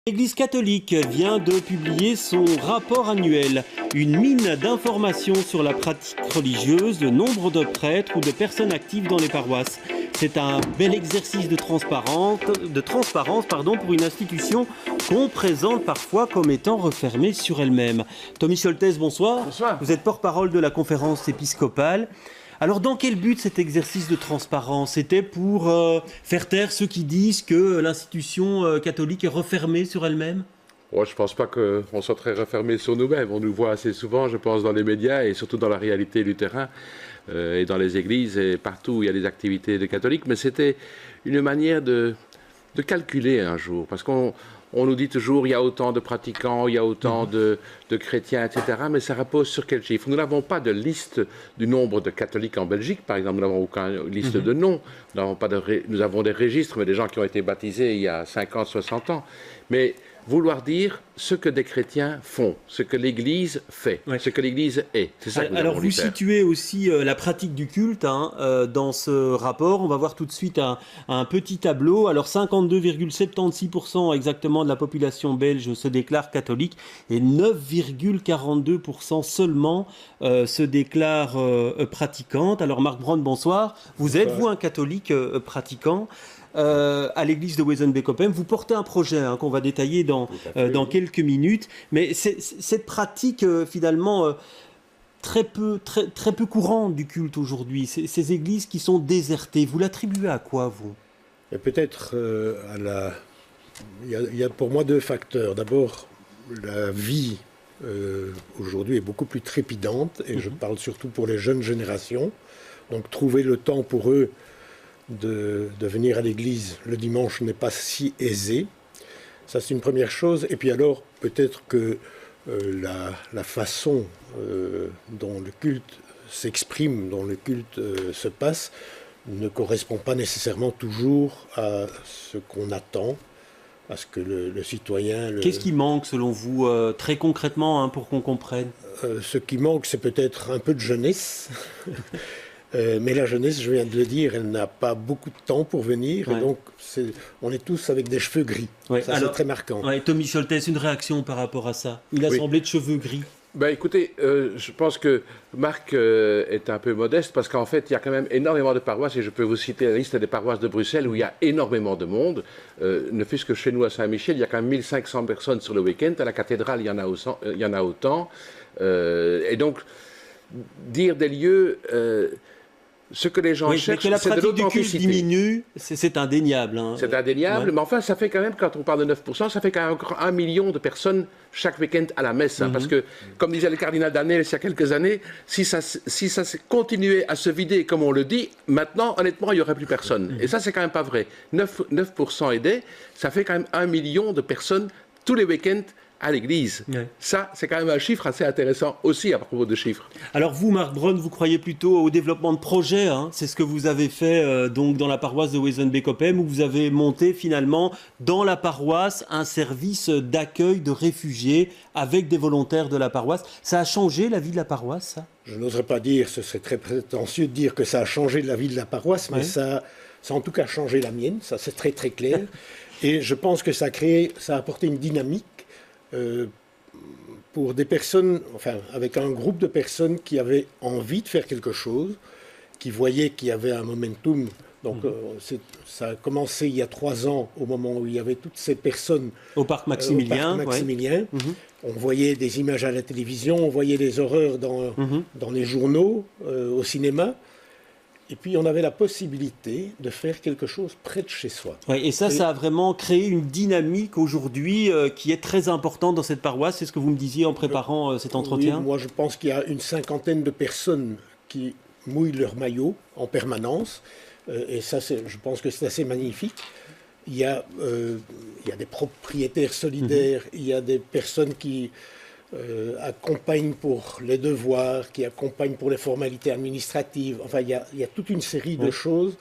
L'Église catholique vient de publier son rapport annuel, une mine d'informations sur la pratique religieuse, le nombre de prêtres ou de personnes actives dans les paroisses. C'est un bel exercice de transparence pour une institution qu'on présente parfois comme étant refermée sur elle-même. Tommy Scholtes, bonsoir. Bonsoir. Vous êtes porte-parole de la conférence épiscopale. Alors, dans quel but cet exercice de transparence? C'était pour faire taire ceux qui disent que l'institution catholique est refermée sur elle-même? Je ne pense pas qu'on soit très refermé sur nous-mêmes. On nous voit assez souvent, je pense, dans les médias et surtout dans la réalité du terrain et dans les églises et partout où il y a des activités de catholiques. Mais c'était une manière de calculer un jour. Parce qu'on nous dit toujours il y a autant de pratiquants, il y a autant de chrétiens, etc. Mais ça repose sur quel chiffre? Nous n'avons pas de liste du nombre de catholiques en Belgique, par exemple. Nous n'avons aucune liste de noms. Nous avons des registres, mais des gens qui ont été baptisés il y a 50, 60 ans. Mais vouloir dire ce que des chrétiens font, ce que l'Église fait, ce que l'Église est. C'est ça que nous Alors avons vous situez aussi la pratique du culte dans ce rapport. On va voir tout de suite un petit tableau. Alors 52,76% exactement de la population belge se déclare catholique et 9,42% seulement se déclare pratiquante. Alors Marc Braun, bonsoir. Vous êtes, vous, un catholique pratiquant à l'église de Wezenbeek-Oppem. Vous portez un projet qu'on va détailler dans quelques minutes, mais cette pratique finalement très peu courante du culte aujourd'hui, ces églises qui sont désertées, vous l'attribuez à quoi, vous? Peut-être il y a pour moi deux facteurs. D'abord, la vie aujourd'hui est beaucoup plus trépidante, et je parle surtout pour les jeunes générations. Donc trouver le temps pour eux de venir à l'église le dimanche n'est pas si aisé. Ça, c'est une première chose. Et puis alors, peut-être que la façon dont le culte s'exprime, dont le culte se passe, ne correspond pas nécessairement toujours à ce qu'on attend, à ce que le citoyen... Qu'est-ce qui manque, selon vous, très concrètement, pour qu'on comprenne? Ce qui manque, c'est peut-être un peu de jeunesse. Mais la jeunesse, je viens de le dire, elle n'a pas beaucoup de temps pour venir, et donc on est tous avec des cheveux gris. Ça, c'est très marquant. Tommy Scholtes, une réaction par rapport à ça? Une assemblée de cheveux gris? Écoutez, je pense que Marc est un peu modeste parce qu'en fait, il y a quand même énormément de paroisses, et je peux vous citer la liste des paroisses de Bruxelles où il y a énormément de monde. Ne fût-ce que chez nous à Saint-Michel, il y a quand même 1500 personnes sur le week-end. À la cathédrale, il y en a autant. Et donc, dire des lieux... ce que les gens cherchent, c'est de l'authenticité. Que la pratique du culte diminue, c'est indéniable. C'est indéniable, mais enfin, ça fait quand même, quand on parle de 9%, ça fait quand même encore 1 million de personnes chaque week-end à la messe. Parce que, comme disait le cardinal Danel il y a quelques années, si ça continuait à se vider comme on le dit, maintenant, honnêtement, il n'y aurait plus personne. Et ça, c'est quand même pas vrai. 9% aidés, ça fait quand même 1 million de personnes tous les week-ends à l'église. Ça, c'est quand même un chiffre assez intéressant aussi à propos de chiffres. Alors vous, Marc Braun, vous croyez plutôt au développement de projets, c'est ce que vous avez fait donc dans la paroisse de Wezenbeek-Oppem, où vous avez monté finalement dans la paroisse un service d'accueil de réfugiés avec des volontaires de la paroisse. Ça a changé la vie de la paroisse, ça? Je n'oserais pas dire, ce serait très prétentieux de dire que ça a changé la vie de la paroisse, mais ça a en tout cas changé la mienne, ça c'est très très clair. Et je pense que ça a apporté une dynamique pour des personnes, enfin avec un groupe de personnes qui avaient envie de faire quelque chose, qui voyaient qu'il y avait un momentum. Donc ça a commencé il y a 3 ans, au moment où il y avait toutes ces personnes au parc Maximilien. On voyait des images à la télévision, on voyait des horreurs dans les journaux, au cinéma. Et puis, on avait la possibilité de faire quelque chose près de chez soi. Et ça a vraiment créé une dynamique aujourd'hui qui est très importante dans cette paroisse. C'est ce que vous me disiez en préparant cet entretien? Oui, moi, je pense qu'il y a une 50aine de personnes qui mouillent leur maillot en permanence. Et ça, je pense que c'est assez magnifique. Il y a des propriétaires solidaires, il y a des personnes qui... accompagne pour les devoirs, qui accompagne pour les formalités administratives. Enfin, il y a toute une série de choses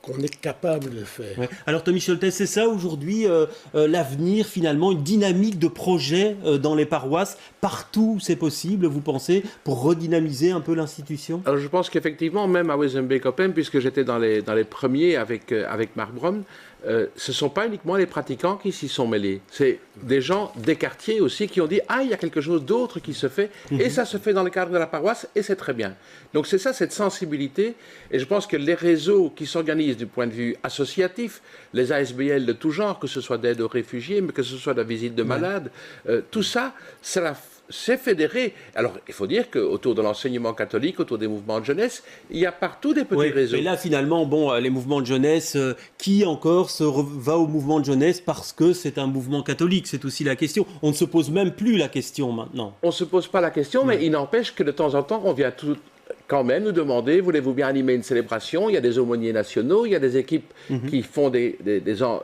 qu'on est capable de faire. Alors, Tommy Scholtes, c'est ça aujourd'hui l'avenir, finalement, une dynamique de projet dans les paroisses, partout où c'est possible, vous pensez, pour redynamiser un peu l'institution? Alors, je pense qu'effectivement, même à Wezenbeek-Oppem, puisque j'étais dans les premiers avec Marc Braun, ce ne sont pas uniquement les pratiquants qui s'y sont mêlés. C'est des gens des quartiers aussi qui ont dit « Ah, il y a quelque chose d'autre qui se fait, et ça se fait dans le cadre de la paroisse, et c'est très bien. » Donc c'est ça, cette sensibilité, et je pense que les réseaux qui s'organisent du point de vue associatif, les ASBL de tout genre, que ce soit d'aide aux réfugiés, mais que ce soit de la visite de malades, tout ça, c'est fédéré. Alors, il faut dire qu'autour de l'enseignement catholique, autour des mouvements de jeunesse, il y a partout des petits réseaux. Et là, finalement, bon, les mouvements de jeunesse, qui encore va au mouvement de jeunesse parce que c'est un mouvement catholique? C'est aussi la question. On ne se pose même plus la question maintenant. On ne se pose pas la question, mais il n'empêche que de temps en temps, on vient quand même nous demander, voulez-vous bien animer une célébration? Il y a des aumôniers nationaux, il y a des équipes qui font des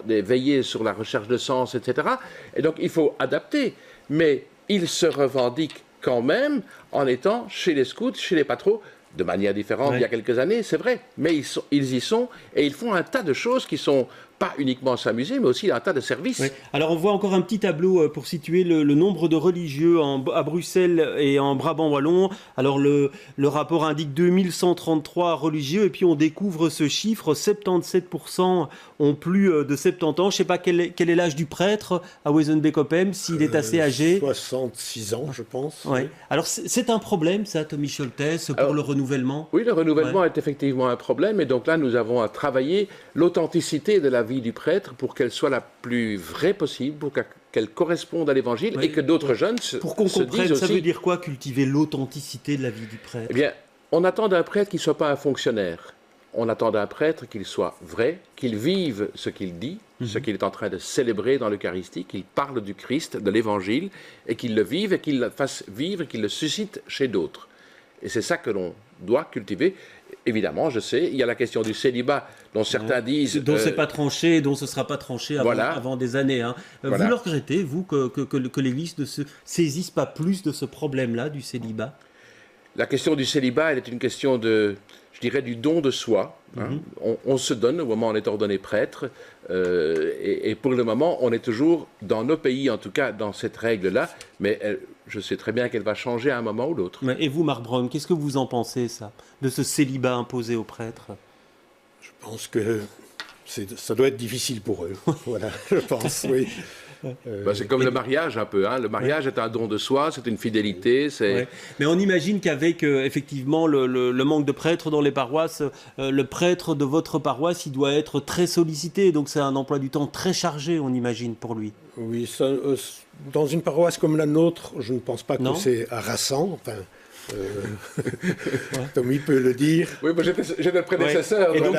veillées sur la recherche de sens, etc. Et donc, il faut adapter. Mais ils se revendiquent quand même en étant chez les scouts, chez les patros, de manière différente il y a quelques années, c'est vrai. Mais ils y sont et ils font un tas de choses qui sont pas uniquement s'amuser, mais aussi un tas de services. Oui. Alors on voit encore un petit tableau pour situer le nombre de religieux à Bruxelles et en Brabant wallon. Alors le rapport indique 2133 religieux et puis on découvre ce chiffre, 77% ont plus de 70 ans. Je ne sais pas quel est l'âge du prêtre à Wezenbeek-Oppem, s'il est assez âgé. 66 ans, je pense. Ouais. Alors c'est un problème ça, Tommy Scholtes, pour le renouvellement? Oui, le renouvellement est effectivement un problème et donc là nous avons à travailler l'authenticité de la vie du prêtre pour qu'elle soit la plus vraie possible, pour qu'elle corresponde à l'évangile et que d'autres jeunes pour qu'on comprenne, aussi... Ça veut dire quoi, cultiver l'authenticité de la vie du prêtre? Eh bien, on attend d'un prêtre qu'il ne soit pas un fonctionnaire. On attend d'un prêtre qu'il soit vrai, qu'il vive ce qu'il dit, ce qu'il est en train de célébrer dans l'Eucharistie, qu'il parle du Christ, de l'évangile, et qu'il le vive et qu'il le fasse vivre et qu'il le suscite chez d'autres. Et c'est ça que l'on doit cultiver. Évidemment, je sais, il y a la question du célibat dont certains disent... Dont c'est pas tranché, dont ce ne sera pas tranché avant des années. Hein. Vous le regrettez, vous, que l'Église ne se saisisse pas plus de ce problème-là, du célibat? La question du célibat, elle est une question de, je dirais, du don de soi. Hein. On se donne au moment où on est ordonné prêtre. Et pour le moment, on est toujours, dans nos pays en tout cas, dans cette règle-là. Mais je sais très bien qu'elle va changer à un moment ou l'autre. Et vous, Marc Braun, qu'est-ce que vous en pensez, ça, de ce célibat imposé aux prêtres? Je pense que ça doit être difficile pour eux. Voilà, je pense, oui. C'est comme le mariage un peu. Hein. Le mariage est un don de soi, c'est une fidélité. Mais on imagine qu'avec effectivement le manque de prêtres dans les paroisses, le prêtre de votre paroisse, il doit être très sollicité. Donc c'est un emploi du temps très chargé, on imagine, pour lui. Oui, dans une paroisse comme la nôtre, je ne pense pas que c'est harassant. Enfin, Tommy peut le dire. Oui, moi j'étais le prédécesseur. Et donc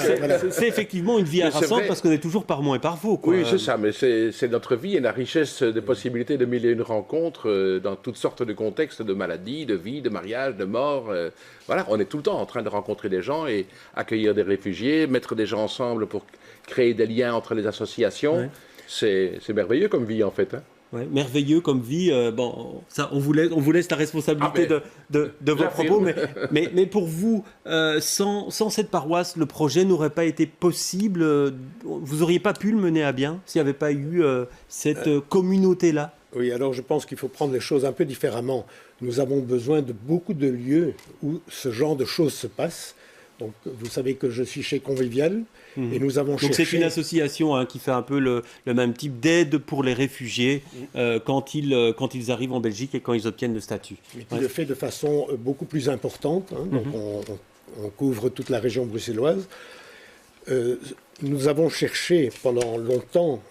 c'est effectivement une vie harassante parce qu'on est toujours par moi et par vous. Oui, c'est ça, mais c'est notre vie et la richesse des possibilités de mille et une rencontres dans toutes sortes de contextes de maladies, de vie, de mariage, de mort. Voilà, on est tout le temps en train de rencontrer des gens et accueillir des réfugiés, mettre des gens ensemble pour créer des liens entre les associations. Ouais. C'est merveilleux comme vie en fait. Hein. Ouais, merveilleux comme vie. Bon, ça, on vous laisse la responsabilité de vos propos, mais pour vous, sans cette paroisse, le projet n'aurait pas été possible. Vous n'auriez pas pu le mener à bien s'il n'y avait pas eu cette communauté-là. Oui, alors je pense qu'il faut prendre les choses un peu différemment. Nous avons besoin de beaucoup de lieux où ce genre de choses se passent. Donc, vous savez que je suis chez Convivial et nous avons cherché... Donc, c'est une association qui fait un peu le même type d'aide pour les réfugiés quand ils arrivent en Belgique et quand ils obtiennent le statut. Et qui le fait de façon beaucoup plus importante. Hein, donc, on couvre toute la région bruxelloise. Nous avons cherché pendant longtemps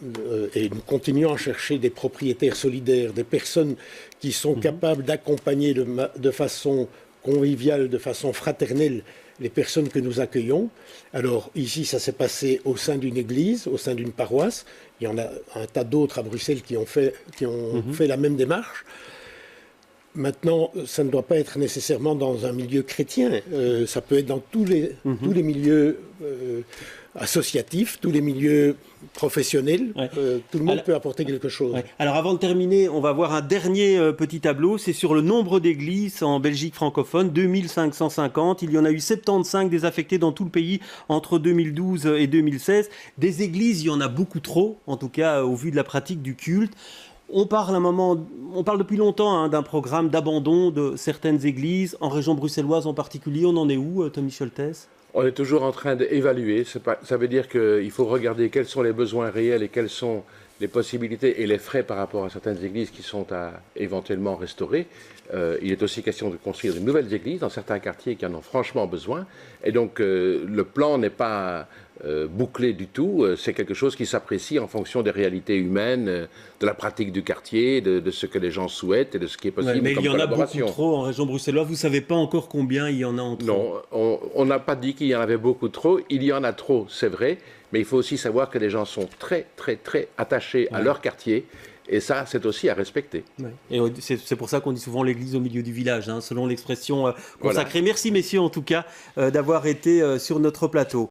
et nous continuons à chercher des propriétaires solidaires, des personnes qui sont capables d'accompagner de façon conviviale, de façon fraternelle, les personnes que nous accueillons. Alors ici, ça s'est passé au sein d'une église, au sein d'une paroisse. Il y en a un tas d'autres à Bruxelles qui ont fait la même démarche. Maintenant, ça ne doit pas être nécessairement dans un milieu chrétien. Ça peut être dans tous les milieux associatifs, tous les milieux professionnels. Ouais. Tout le monde peut apporter quelque chose. Ouais. Alors avant de terminer, on va voir un dernier petit tableau. C'est sur le nombre d'églises en Belgique francophone, 2550. Il y en a eu 75 désaffectées dans tout le pays entre 2012 et 2016. Des églises, il y en a beaucoup trop, en tout cas au vu de la pratique du culte. On parle depuis longtemps d'un programme d'abandon de certaines églises, en région bruxelloise en particulier. On en est où, Tommy Scholtes ? On est toujours en train d'évaluer. Ça veut dire qu'il faut regarder quels sont les besoins réels et quelles sont les possibilités et les frais par rapport à certaines églises qui sont à éventuellement restaurer. Il est aussi question de construire de nouvelles églises dans certains quartiers qui en ont franchement besoin. Et donc le plan n'est pas bouclé du tout. C'est quelque chose qui s'apprécie en fonction des réalités humaines, de la pratique du quartier, de ce que les gens souhaitent et de ce qui est possible Ouais, mais comme il y en a collaboration. beaucoup trop en région bruxelloise. Vous ne savez pas encore combien il y en a en trop? Non, on n'a pas dit qu'il y en avait beaucoup trop. Il y en a trop, c'est vrai. Mais il faut aussi savoir que les gens sont très, très, très attachés à leur quartier. Et ça, c'est aussi à respecter. Ouais. Et c'est pour ça qu'on dit souvent l'église au milieu du village, hein, selon l'expression consacrée. Voilà. Merci, messieurs, en tout cas, d'avoir été sur notre plateau.